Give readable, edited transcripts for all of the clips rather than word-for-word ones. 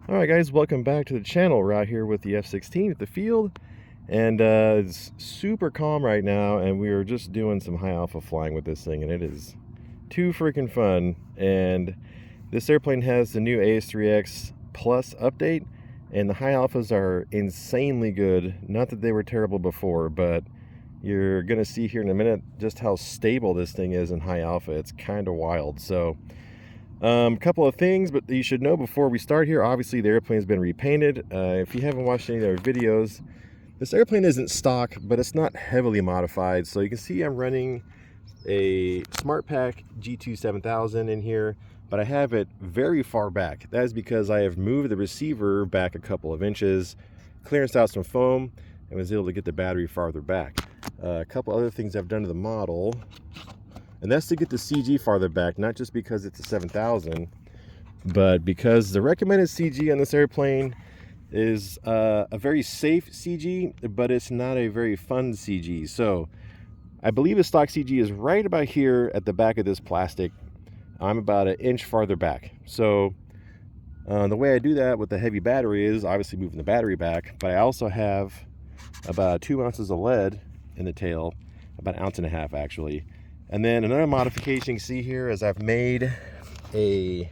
Alright guys, welcome back to the channel. We're out here with the F-16 at the field, and it's super calm right now, and we are just doing some high alpha flying with this thing, and it is too freaking fun. And this airplane has the new AS3X Plus update, and the high alphas are insanely good. Not that they were terrible before, but you're gonna see here in a minute just how stable this thing is in high alpha. It's kind of wild. So a couple of things but you should know before we start here. Obviously the airplane's been repainted. If you haven't watched any of their videos, this airplane isn't stock, but it's not heavily modified. So you can see I'm running a SmartPack G2 7000 in here, but I have it very far back. That is because I have moved the receiver back a couple of inches, clearanced out some foam, and was able to get the battery farther back. A couple other things I've done to the model, and that's to get the CG farther back, not just because it's a 7000, but because the recommended CG on this airplane is a very safe CG, but it's not a very fun CG. So I believe the stock CG is right about here at the back of this plastic. I'm about an inch farther back. So the way I do that with the heavy battery is obviously moving the battery back, but I also have about 2 ounces of lead in the tail, about 1.5 ounces actually. And then another modification you see here is I've made a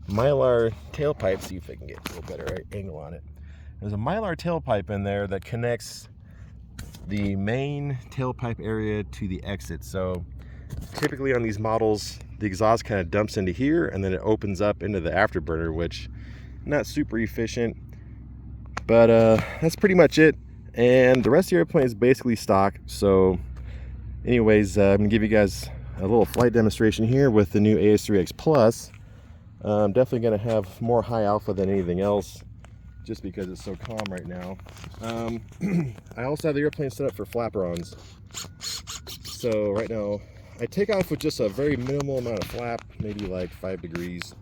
Mylar tailpipe. See if I can get a little better angle on it. There's a Mylar tailpipe in there that connects the main tailpipe area to the exit. So typically on these models, the exhaust kind of dumps into here and then it opens up into the afterburner, which not super efficient, but that's pretty much it. And the rest of the airplane is basically stock. So anyways, I'm gonna give you guys a little flight demonstration here with the new AS3X Plus. I'm definitely gonna have more high alpha than anything else, just because it's so calm right now. I also have the airplane set up for flap-ons. So right now, I take off with just a very minimal amount of flap, maybe like 5 degrees.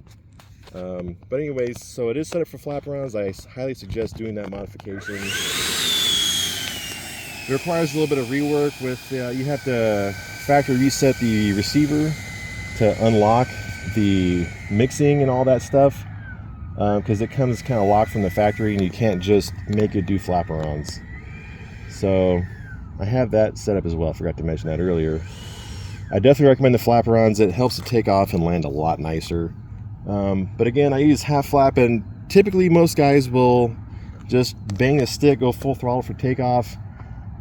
But anyways, so it is set up for flap-ons. I highly suggest doing that modification. It requires a little bit of rework with, you have to factory reset the receiver to unlock the mixing and all that stuff, because it comes kind of locked from the factory and you can't just make it do flap-ons. So I have that set up as well. I forgot to mention that earlier. I definitely recommend the flap-ons. It helps to take off and land a lot nicer. But again, I use half flap, and typically most guys will just bang the stick, go full throttle for takeoff.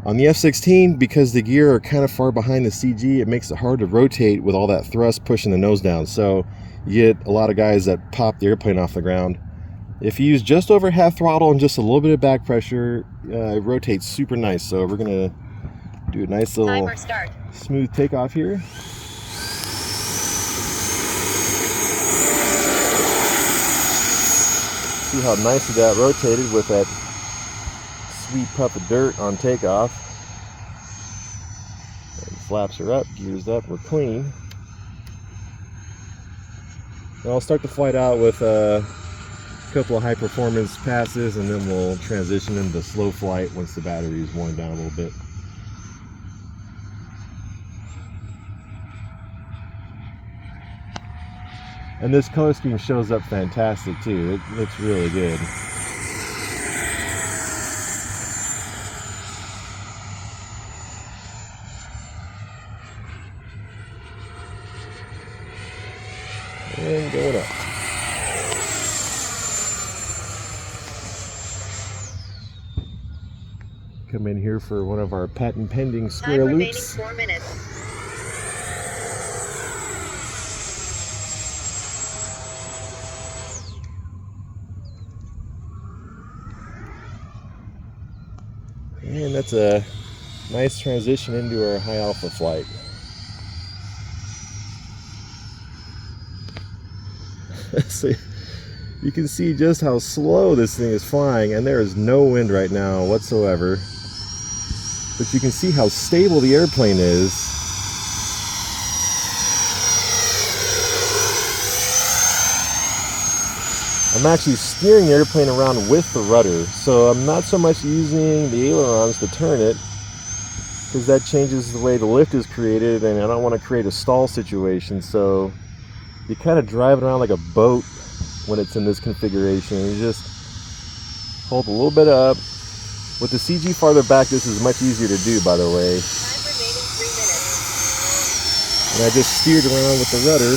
On the F-16, because the gear are kind of far behind the CG, it makes it hard to rotate with all that thrust pushing the nose down. So you get a lot of guys that pop the airplane off the ground. If you use just over half throttle and just a little bit of back pressure, it rotates super nice. So we're gonna do a nice little smooth takeoff here. See how nicely that rotated with that sweet puff of dirt on takeoff. And flaps are up, gears up, we're clean. And I'll start the flight out with a couple of high performance passes, and then we'll transition into slow flight once the battery is worn down a little bit. And this color scheme shows up fantastic too. It looks really good. And going up. Come in here for one of our patent pending square loops. 4 minutes. And that's a nice transition into our high alpha flight. So you can see just how slow this thing is flying, and there is no wind right now whatsoever. But you can see how stable the airplane is. I'm actually steering the airplane around with the rudder, so I'm not so much using the ailerons to turn it, because that changes the way the lift is created, and I don't want to create a stall situation. So you kind of drive it around like a boat when it's in this configuration. You just hold a little bit up. With the CG farther back, this is much easier to do, by the way. Time remaining 3 minutes. And I just steered around with the rudder.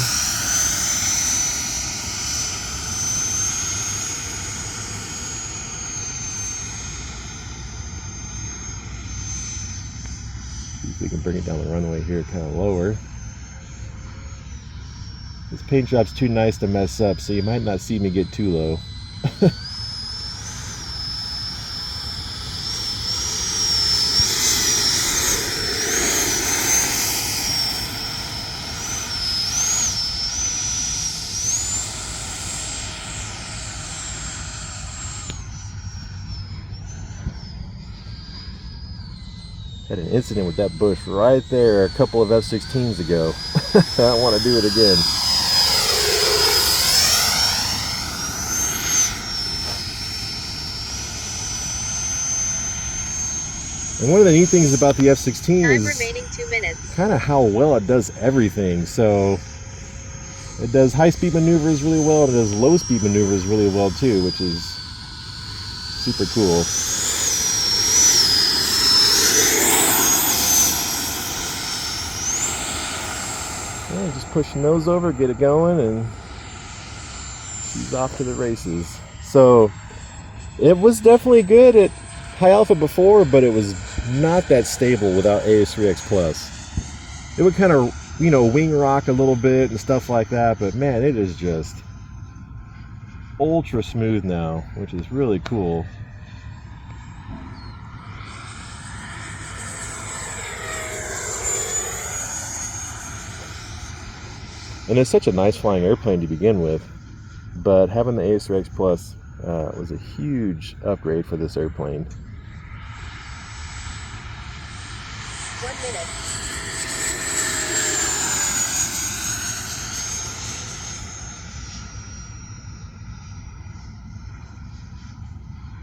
See if we can bring it down the runway here kind of lower. This paint job's too nice to mess up, so you might not see me get too low. Had an incident with that bush right there a couple of F-16s ago. I don't want to do it again. And one of the neat things about the F-16 Time is remaining 2 minutes. kind of how well it does everything. So it does high-speed maneuvers really well, and it does low-speed maneuvers really well too, which is super cool. Yeah, just push the nose over, get it going, and she's off to the races. So it was definitely good at high alpha before, but it was not that stable without AS3X Plus. It would kind of, you know, wing rock a little bit and stuff like that, but man, it is just ultra smooth now, which is really cool. And it's such a nice flying airplane to begin with, but having the AS3X Plus was a huge upgrade for this airplane. 1 minute.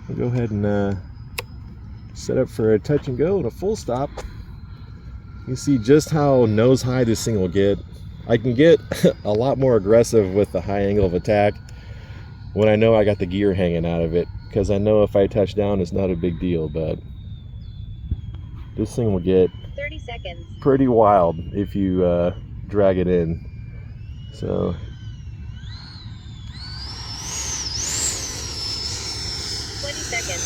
We'll go ahead and set up for a touch and go and a full stop. You can see just how nose high this thing will get. I can get a lot more aggressive with the high angle of attack when I know I got the gear hanging out of it, because I know if I touch down it's not a big deal, but this thing will get 30 seconds. pretty wild if you drag it in. So 20 seconds.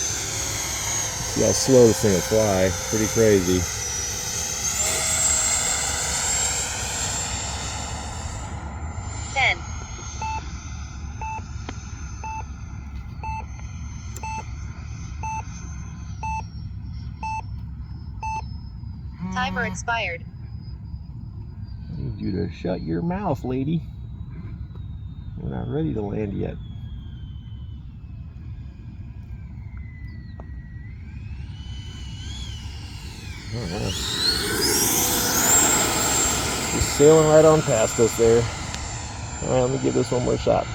see how slow this thing will fly. Pretty crazy. Timer expired. I need you to shut your mouth, lady. We're not ready to land yet. Alright. Just sailing right on past us there. Alright, let me give this one more shot.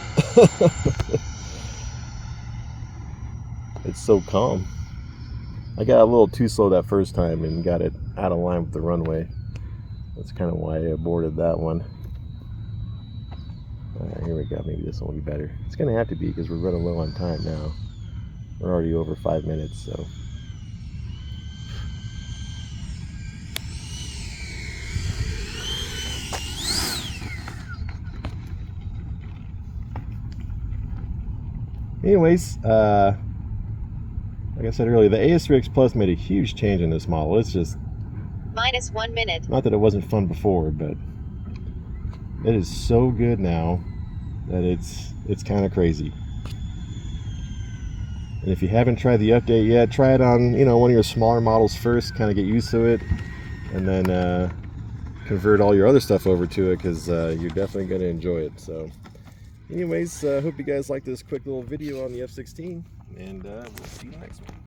It's so calm. I got a little too slow that first time and got it out of line with the runway. That's kind of why I aborted that one. Alright, here we go. Maybe this one will be better. It's going to have to be because we're running low on time now. We're already over 5 minutes, so. Anyways, like I said earlier, the AS3X Plus made a huge change in this model. It's just minus 1 minute. Not that it wasn't fun before, but it is so good now that it's kind of crazy. And if you haven't tried the update yet, try it on, you know, one of your smaller models first, kind of get used to it, and then convert all your other stuff over to it, because you're definitely going to enjoy it. So anyways, hope you guys like this quick little video on the F-16, and we'll see you next one.